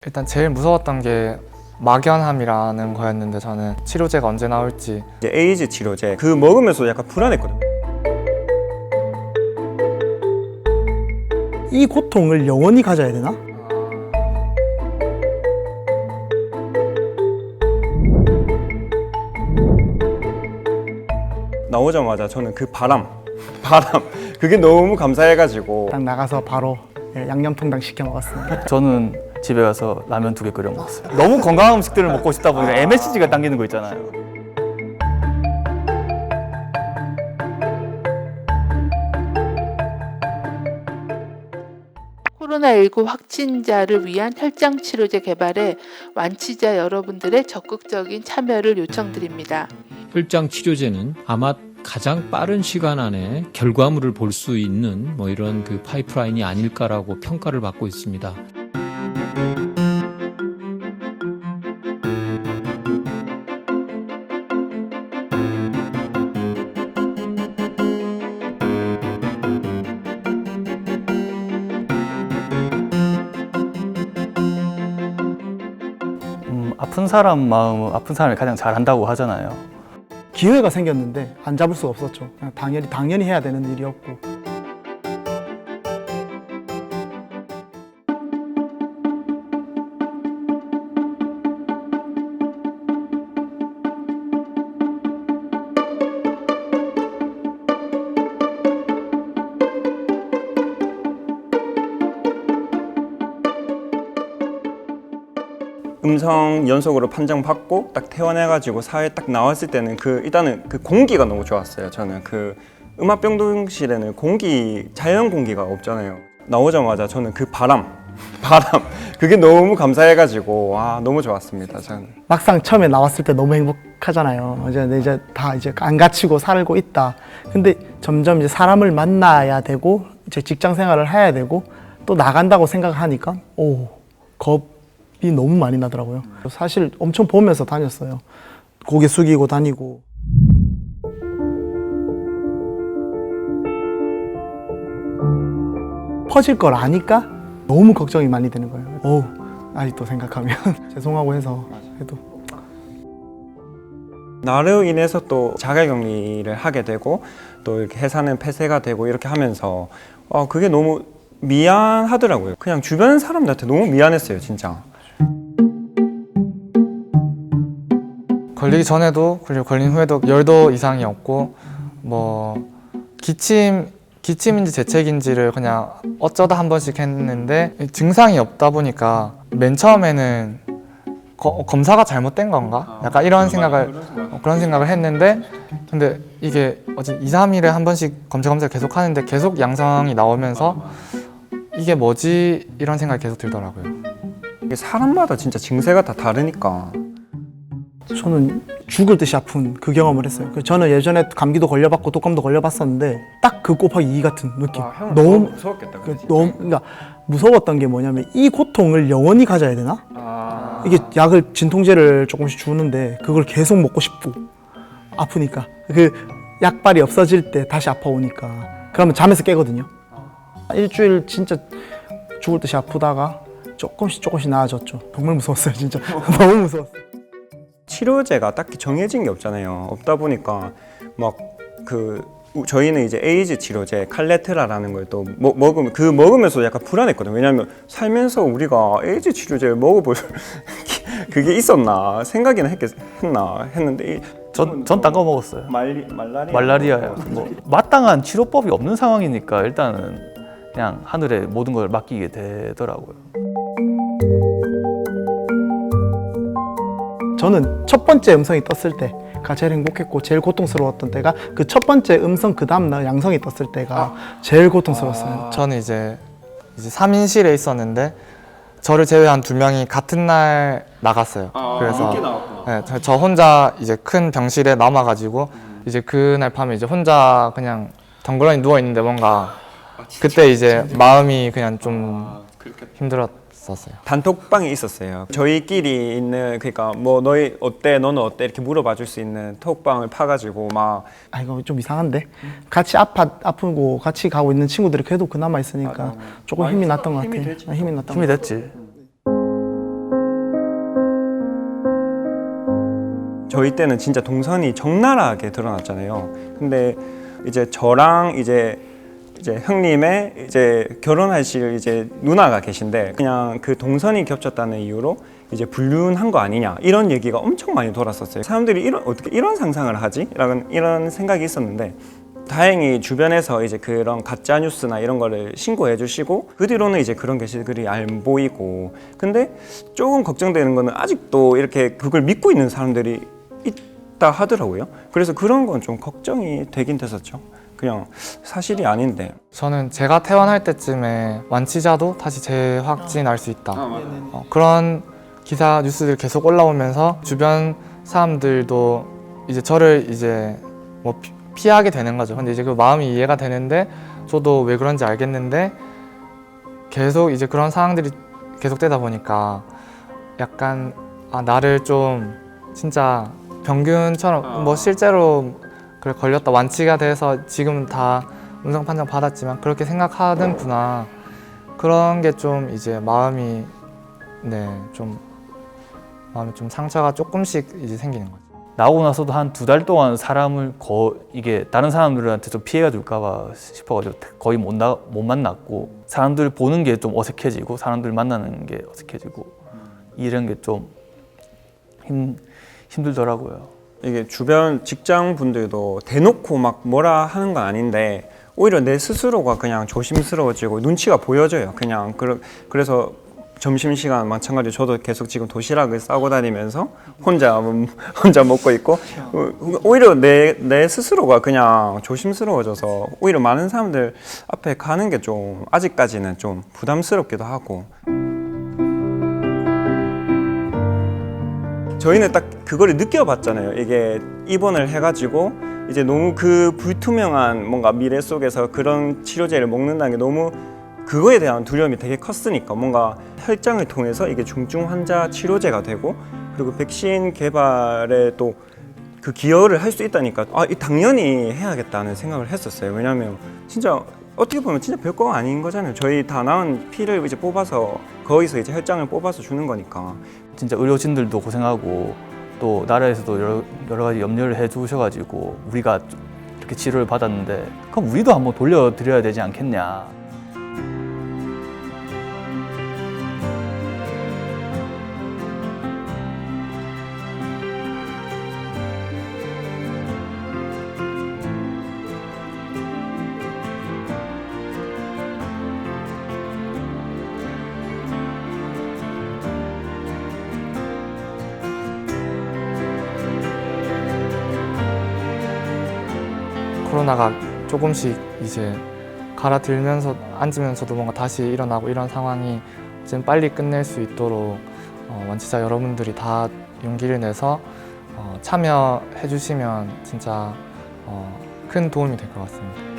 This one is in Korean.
일단 제일 무서웠던 게 막연함이라는 거였는데 저는 치료제가 언제 나올지 이제 에이즈 치료제 그 먹으면서 약간 불안했거든요. 이 고통을 영원히 가져야 되나? 나오자마자 저는 그 바람 그게 너무 감사해가지고 딱 나가서 바로 양념통닭 시켜 먹었습니다. 저는 집에 가서 라면 2개 끓여 먹었어요. 너무 건강한 음식들을 먹고 싶다 보니까 MSG가 당기는 거 있잖아요. 코로나19 확진자를 위한 혈장 치료제 개발에 완치자 여러분들의 적극적인 참여를 요청드립니다. 혈장 치료제는 아마 가장 빠른 시간 안에 결과물을 볼 수 있는 이런 그 파이프라인이 아닐까라고 평가를 받고 있습니다. 아픈 사람 마음은 아픈 사람이 가장 잘한다고 하잖아요. 기회가 생겼는데 안 잡을 수가 없었죠. 그냥 당연히 해야 되는 일이었고. 음성 연속으로 판정받고 딱 퇴원해가지고 사회 딱 나왔을 때는 일단은 그 공기가 너무 좋았어요. 저는 그 음압병동실에는 자연 공기가 없잖아요. 나오자마자 저는 그 바람 그게 너무 감사해가지고 너무 좋았습니다. 저는 막상 처음에 나왔을 때 너무 행복하잖아요. 이제 다 안 갇히고 살고 있다. 근데 점점 이제 사람을 만나야 되고 이제 직장 생활을 해야 되고 또 나간다고 생각하니까 겁이 너무 많이 나더라고요. 사실 엄청 보면서 다녔어요. 고개 숙이고 다니고. 퍼질 걸 아니까 너무 걱정이 많이 되는 거예요. 아직도 생각하면 죄송하고 해서 해도. 나로 인해서 또 자가격리를 하게 되고 또 이렇게 회사는 폐쇄가 되고 이렇게 하면서 그게 너무 미안하더라고요. 그냥 주변 사람들한테 너무 미안했어요, 진짜. 걸리기 전에도 그리고 걸린 후에도 열도 이상이었고 기침인지 재채기인지를 그냥 어쩌다 한 번씩 했는데 증상이 없다 보니까 맨 처음에는 검사가 잘못된 건가? 약간 이런 그런 생각을 했는데 근데 이게 어제 2, 3일에 한 번씩 검사를 계속 하는데 계속 양성이 나오면서 이게 뭐지? 이런 생각이 계속 들더라고요. 이게 사람마다 진짜 증세가 다 다르니까. 저는 죽을 듯이 아픈 그 경험을 했어요. 저는 예전에 감기도 걸려봤고 독감도 걸려봤었는데 딱 그 곱하기 2 같은 느낌. 너무 무서웠겠다. 그러니까 무서웠던 게 뭐냐면 이 고통을 영원히 가져야 되나? 이게 약을 진통제를 조금씩 주는데 그걸 계속 먹고 싶고 아프니까 그 약발이 없어질 때 다시 아파오니까 그러면 잠에서 깨거든요. 일주일 진짜 죽을 듯이 아프다가 조금씩 나아졌죠. 정말 무서웠어요, 진짜. 너무 무서웠어요. 치료제가 딱히 정해진 게 없잖아요. 없다 보니까 저희는 이제 에이즈 치료제 칼레트라라는 걸 또 먹으면서 약간 불안했거든요. 왜냐하면 살면서 우리가 에이즈 치료제를 먹어볼 그게 있었나 생각이나 했는데 전 딴 거 먹었어요. 말라리아야. 마땅한 치료법이 없는 상황이니까 일단은 그냥 하늘에 모든 걸 맡기게 되더라고요. 저는 첫 번째 음성이 떴을 때가 제일 행복했고 제일 고통스러웠던 때가 그 첫 번째 음성 그 다음 날 양성이 떴을 때가 제일 고통스러웠어요. 저는 이제 3인실에 있었는데 저를 제외한 2명이 같은 날 나갔어요. 그래서 네, 저 혼자 이제 큰 병실에 남아가지고 이제 그날 밤에 이제 혼자 그냥 덩그러니 누워 있는데 뭔가 그때 이제 마음이 그냥 좀 힘들었어요. 단톡방이 있었어요. 저희끼리 있는 그러니까 너희 어때, 너는 어때 이렇게 물어봐 줄 수 있는 톡방을 파가지고 이거 좀 이상한데 같이 아프고 같이 가고 있는 친구들이 그래도 그나마 있으니까 조금 힘이 났던 것 같아요. 힘이 났지. 저희 때는 진짜 동선이 적나라하게 드러났잖아요. 근데 이제 저랑 이제 형님의 이제 결혼하실 이제 누나가 계신데 그냥 그 동선이 겹쳤다는 이유로 이제 불륜한 거 아니냐 이런 얘기가 엄청 많이 돌았었어요. 사람들이 어떻게 이런 상상을 하지? 이런 생각이 있었는데 다행히 주변에서 이제 그런 가짜 뉴스나 이런 거를 신고해 주시고 그 뒤로는 이제 그런 게시글이 안 보이고 근데 조금 걱정되는 거는 아직도 이렇게 그걸 믿고 있는 사람들이 있다 하더라고요. 그래서 그런 건 좀 걱정이 되긴 됐었죠. 그냥 사실이 아닌데. 저는 제가 퇴원할 때쯤에 완치자도 다시 재확진할 수 있다. 그런 기사 뉴스들 계속 올라오면서 주변 사람들도 이제 저를 이제 뭐 피하게 되는 거죠. 근데 이제 그 마음이 이해가 되는데 저도 왜 그런지 알겠는데 계속 이제 그런 상황들이 계속되다 보니까 약간 나를 좀 진짜 병균처럼 뭐 실제로 그래 걸렸다 완치가 돼서 지금 다 음성 판정 받았지만 그렇게 생각하는구나 그런 게 좀 이제 마음이 좀 상처가 조금씩 이제 생기는 거죠. 나오고 나서도 한 2달 동안 사람을 이게 다른 사람들한테 좀 피해가 줄까봐 싶어가지고 거의 못 만났고 사람들 보는 게 좀 어색해지고 사람들 만나는 게 어색해지고 이런 게 좀 힘들더라고요. 이게 주변 직장 분들도 대놓고 막 뭐라 하는 건 아닌데 오히려 내 스스로가 그냥 조심스러워지고 눈치가 보여져요. 그냥 그래서 점심시간 마찬가지로 저도 계속 지금 도시락을 싸고 다니면서 혼자 먹고 있고 오히려 내 스스로가 그냥 조심스러워져서 오히려 많은 사람들 앞에 가는 게 좀 아직까지는 좀 부담스럽기도 하고 저희는 딱 그거를 느껴봤잖아요. 이게 입원을 해가지고 이제 너무 그 불투명한 뭔가 미래 속에서 그런 치료제를 먹는다는 게 너무 그거에 대한 두려움이 되게 컸으니까 뭔가 혈장을 통해서 이게 중증 환자 치료제가 되고 그리고 백신 개발에 또 그 기여를 할 수 있다니까 당연히 해야겠다는 생각을 했었어요. 왜냐하면 진짜 어떻게 보면 진짜 별거 아닌 거잖아요. 저희 다 나은 피를 이제 뽑아서 거기서 이제 혈장을 뽑아서 주는 거니까. 진짜 의료진들도 고생하고 또 나라에서도 여러 가지 염려를 해주셔가지고 우리가 이렇게 치료를 받았는데 그럼 우리도 한번 돌려드려야 되지 않겠냐. 코로나가 조금씩 이제 갈아들면서 앉으면서도 뭔가 다시 일어나고 이런 상황이 좀 빨리 끝낼 수 있도록 완치자 여러분들이 다 용기를 내서 참여해 주시면 진짜 큰 도움이 될 것 같습니다.